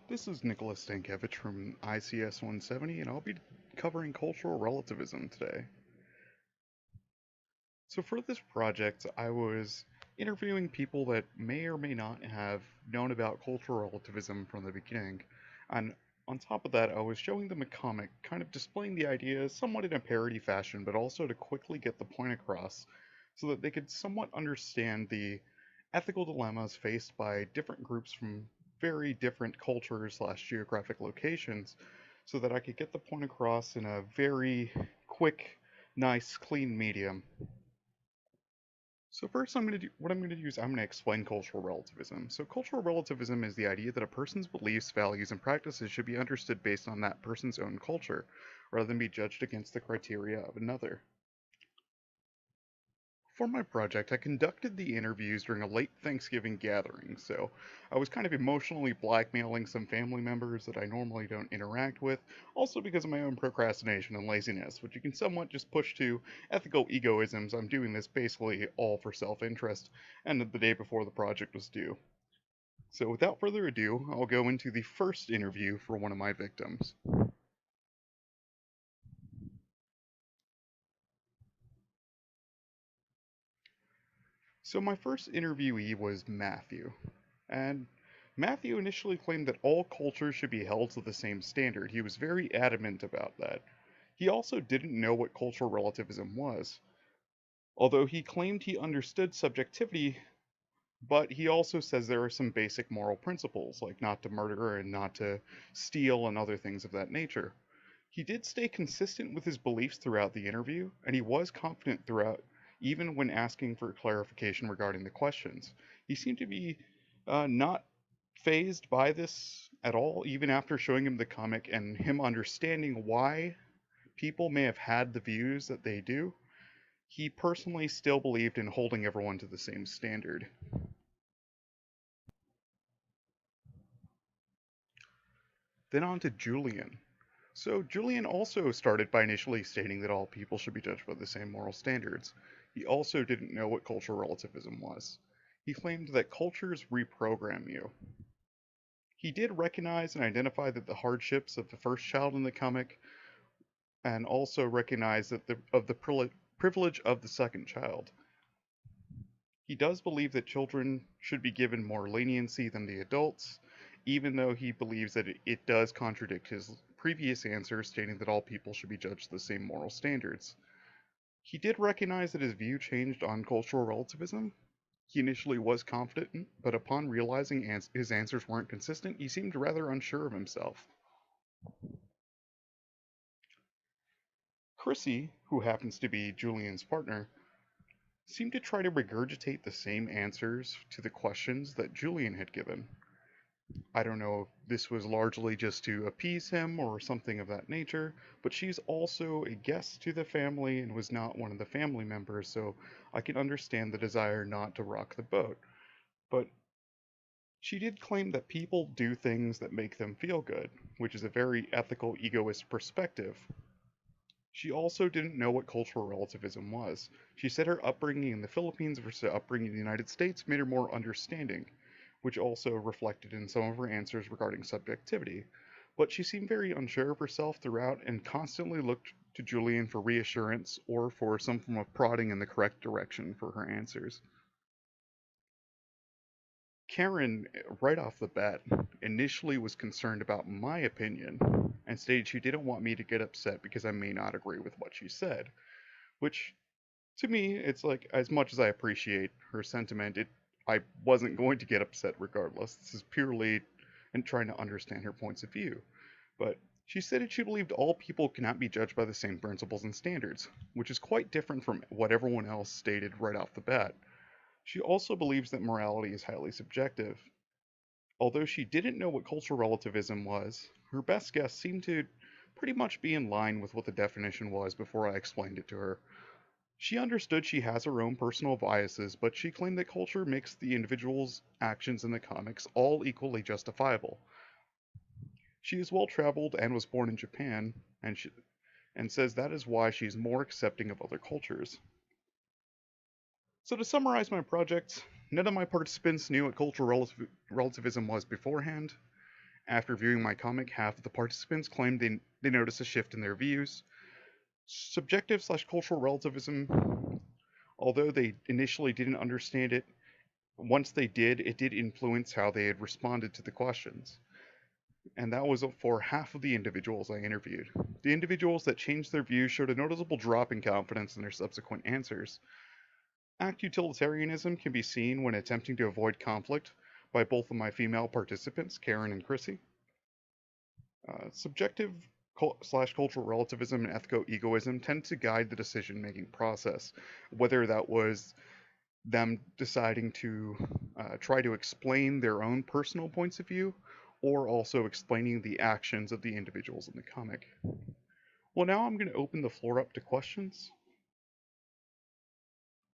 This is Nicholas Stankiewicz from ICS 170, and I'll be covering cultural relativism today. So, for this project, I was interviewing people that may or may not have known about cultural relativism from the beginning, and on top of that, I was showing them a comic, kind of displaying the ideas somewhat in a parody fashion, but also to quickly get the point across so that they could somewhat understand the ethical dilemmas faced by different groups from very different cultures slash geographic locations so that I could get the point across in a very quick, nice, clean medium. So first, what I'm going to do is I'm going to explain cultural relativism. So cultural relativism is the idea that a person's beliefs, values, and practices should be understood based on that person's own culture, rather than be judged against the criteria of another. For my project, I conducted the interviews during a late Thanksgiving gathering, so I was kind of emotionally blackmailing some family members that I normally don't interact with, also because of my own procrastination and laziness, which you can somewhat just push to ethical egoisms. I'm doing this basically all for self interest, and the day before the project was due. So without further ado, I'll go into the first interview for one of my victims. So my first interviewee was Matthew. And Matthew initially claimed that all cultures should be held to the same standard. He was very adamant about that. He also didn't know what cultural relativism was, although he claimed he understood subjectivity, but he also says there are some basic moral principles, like not to murder and not to steal and other things of that nature. He did stay consistent with his beliefs throughout the interview, and he was confident throughout, even when asking for clarification regarding the questions. He seemed to be not phased by this at all, even after showing him the comic and him understanding why people may have had the views that they do. He personally still believed in holding everyone to the same standard. Then on to Julian. So Julian also started by initially stating that all people should be judged by the same moral standards. He also didn't know what cultural relativism was. He claimed that cultures reprogram you. He did recognize and identify that the hardships of the first child in the comic, and also recognize that the privilege of the second child. He does believe that children should be given more leniency than the adults, even though he believes that it does contradict his previous answer stating that all people should be judged the same moral standards. He did recognize that his view changed on cultural relativism. He initially was confident, but upon realizing his answers weren't consistent, he seemed rather unsure of himself. Chrissy, who happens to be Julian's partner, seemed to try to regurgitate the same answers to the questions that Julian had given. I don't know if this was largely just to appease him or something of that nature, but she's also a guest to the family and was not one of the family members, so I can understand the desire not to rock the boat. But she did claim that people do things that make them feel good, which is a very ethical, egoist perspective. She also didn't know what cultural relativism was. She said her upbringing in the Philippines versus upbringing in the United States made her more understanding, which also reflected in some of her answers regarding subjectivity. But she seemed very unsure of herself throughout and constantly looked to Julian for reassurance or for some form of prodding in the correct direction for her answers. Karen, right off the bat, initially was concerned about my opinion and stated she didn't want me to get upset because I may not agree with what she said. Which, to me, it's like, as much as I appreciate her sentiment, I wasn't going to get upset regardless. This is purely in trying to understand her points of view. But she stated she believed all people cannot be judged by the same principles and standards, which is quite different from what everyone else stated right off the bat. She also believes that morality is highly subjective. Although she didn't know what cultural relativism was, her best guess seemed to pretty much be in line with what the definition was before I explained it to her. She understood she has her own personal biases, but she claimed that culture makes the individual's actions in the comics all equally justifiable. She is well traveled and was born in Japan, and says that is why she is more accepting of other cultures. So, to summarize my project, none of my participants knew what cultural relativism was beforehand, After viewing my comic, half of the participants claimed they noticed a shift in their views. Subjective slash cultural relativism, although they initially didn't understand it, once they did, it did influence how they had responded to the questions. And that was for half of the individuals I interviewed. The individuals that changed their views showed a noticeable drop in confidence in their subsequent answers. Act utilitarianism can be seen when attempting to avoid conflict by both of my female participants, Karen and Chrissy. Subjective slash cultural relativism and ethico egoism tend to guide the decision making process, whether that was them deciding to try to explain their own personal points of view or also explaining the actions of the individuals in the comic. Well, now I'm going to open the floor up to questions.